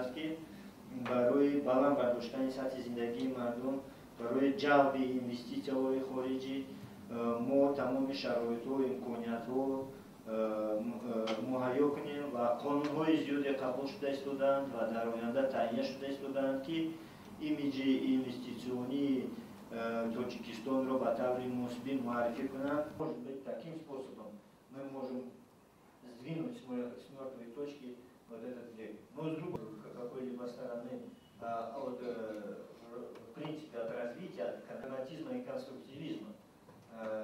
аст ки барои баланд бардоштани сатҳи зиндагии мардум, барои ҷалби инвеститсияҳои хориҷӣ мо тамоми шароитҳо, имкониятҳо муҳайё кунем ва қонунҳои зиёде қабул шуда истоданд ва дар оянда таҳия шуда истоданд ки имиҷи инвеститсионии Тоҷикистонро ба таври мусбит муаррифӣ кунанд. Может быть, таким способом мы можем сдвинуть с мертвой точки вот этот век. Но с другой какой-либо стороны, от, в принципе, от развития, от консерватизма и конструктивизма,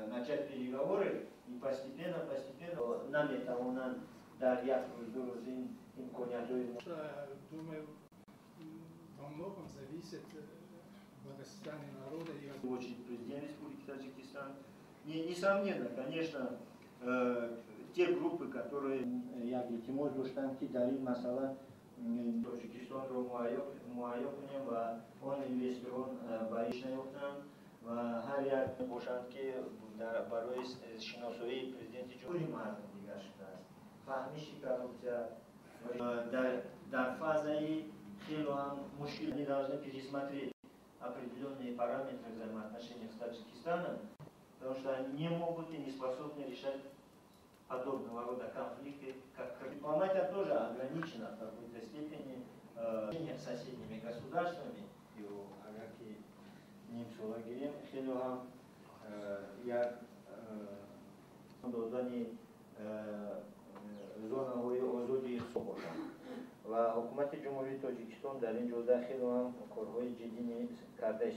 начать переговоры и постепенно наметавонанд дар як рӯз ду рӯз ин имкониятҳои думаю, во многом зависит благосостояние народа и очередь президент Республики Таджикистан. Несомненно, конечно, те группы, которые як илтимос доштанд ки дар ин масъала Тоҷикистонро муҳайё кунем ва он инвесторон ба иш наёфтанд ва ҳар як бошанд ки барои шиносоии президенти ҷумҳурии мардум дигар шудааст. Фаҳмиши коррупсия дар фазаи хеле мушкил. Они должны пересмотреть определенные параметры взаимоотношений с Таджикистаном, потому что они не могут и не способны решать подобного рода конфликты, как дипломатия тоже ограничена в какой-то степени с соседними государствами. И у Агаки Нимсулагирим Хилуам як додани зонаҳои озоди субоша ва ҳукумати ҷумҳурии Тоҷикистон дар ин ҷода хеле ҳам корҳои ҷиддӣ карда